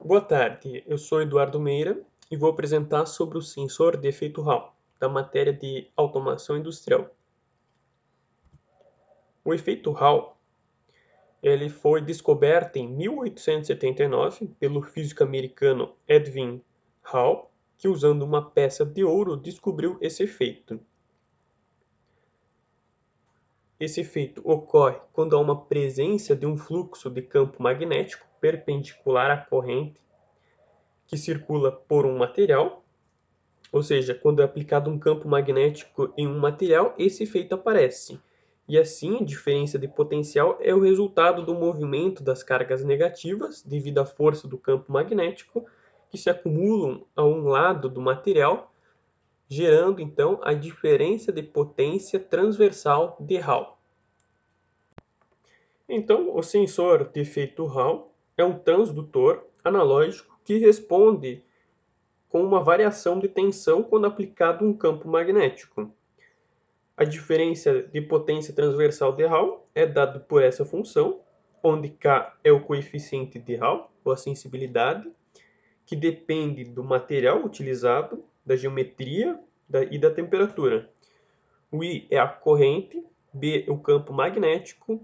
Boa tarde, eu sou Eduardo Meira e vou apresentar sobre o sensor de efeito Hall, da matéria de automação industrial. O efeito Hall ele foi descoberto em 1879 pelo físico americano Edwin Hall, que usando uma peça de ouro descobriu esse efeito. Esse efeito ocorre quando há uma presença de um fluxo de campo magnético perpendicular à corrente que circula por um material. Ou seja, quando é aplicado um campo magnético em um material, esse efeito aparece. E assim, a diferença de potencial é o resultado do movimento das cargas negativas devido à força do campo magnético que se acumulam a um lado do material, gerando então a diferença de potência transversal de Hall. Então, o sensor de efeito Hall é um transdutor analógico que responde com uma variação de tensão quando aplicado um campo magnético. A diferença de potência transversal de Hall é dada por essa função, onde K é o coeficiente de Hall, ou a sensibilidade, que depende do material utilizado, da geometria e da temperatura. O I é a corrente, B é o campo magnético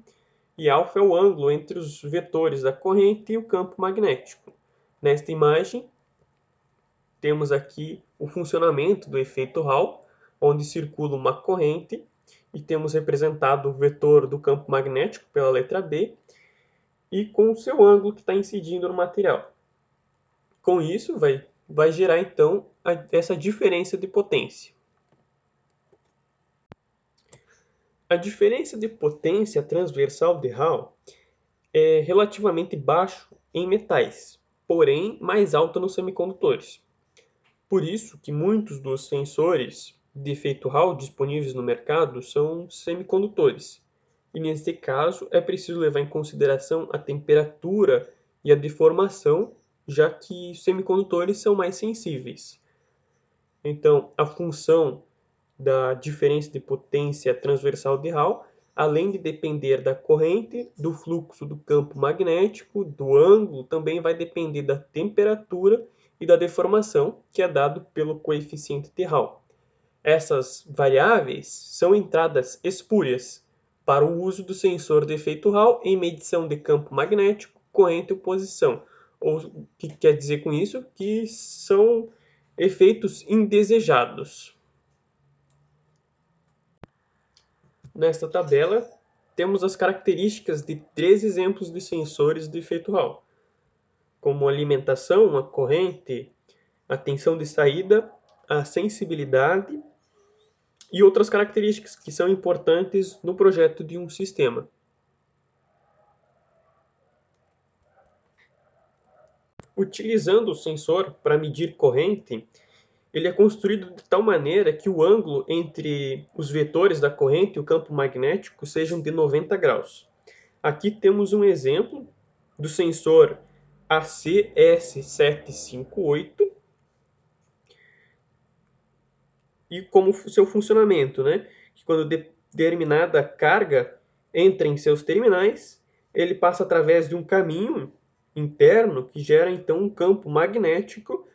e α é o ângulo entre os vetores da corrente e o campo magnético. Nesta imagem, temos aqui o funcionamento do efeito Hall, onde circula uma corrente e temos representado o vetor do campo magnético pela letra B e com o seu ângulo que está incidindo no material. Com isso, vai gerar então essa diferença de potência. A diferença de potência transversal de Hall é relativamente baixo em metais, porém mais alta nos semicondutores. Por isso que muitos dos sensores de efeito Hall disponíveis no mercado são semicondutores. E neste caso é preciso levar em consideração a temperatura e a deformação, já que semicondutores são mais sensíveis. Então, a função da diferença de potência transversal de Hall, além de depender da corrente, do fluxo do campo magnético, do ângulo, também vai depender da temperatura e da deformação, que é dado pelo coeficiente de Hall. Essas variáveis são entradas espúrias para o uso do sensor de efeito Hall em medição de campo magnético, corrente ou posição. O que quer dizer com isso? Que são efeitos indesejados. Nesta tabela, temos as características de 3 exemplos de sensores de efeito Hall, como a alimentação, a corrente, a tensão de saída, a sensibilidade e outras características que são importantes no projeto de um sistema. Utilizando o sensor para medir corrente, ele é construído de tal maneira que o ângulo entre os vetores da corrente e o campo magnético sejam de 90 graus. Aqui temos um exemplo do sensor ACS758 e como seu funcionamento, né? Que quando determinada carga entra em seus terminais, ele passa através de um caminho interno que gera então um campo magnético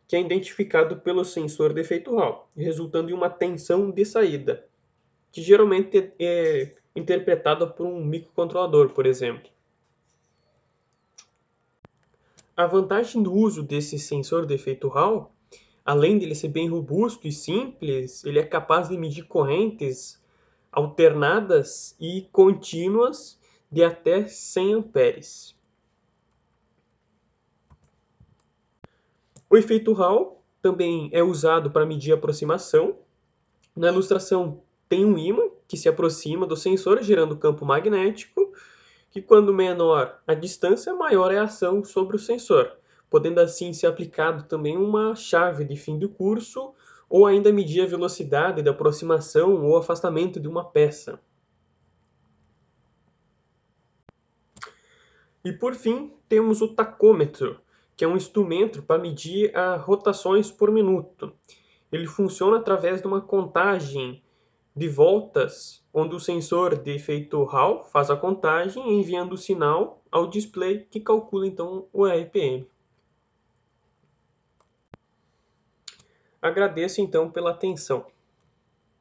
que é identificado pelo sensor de efeito Hall, resultando em uma tensão de saída, que geralmente é interpretada por um microcontrolador, por exemplo. A vantagem do uso desse sensor de efeito Hall, além de ele ser bem robusto e simples, ele é capaz de medir correntes alternadas e contínuas de até 100 amperes. O efeito Hall também é usado para medir aproximação. Na ilustração tem um ímã que se aproxima do sensor, gerando campo magnético, que quando menor a distância, maior é a ação sobre o sensor, podendo assim ser aplicado também uma chave de fim de curso ou ainda medir a velocidade da aproximação ou afastamento de uma peça. E por fim, temos o tacômetro, que é um instrumento para medir as rotações por minuto. Ele funciona através de uma contagem de voltas, onde o sensor de efeito Hall faz a contagem enviando o sinal ao display que calcula então o RPM. Agradeço então pela atenção.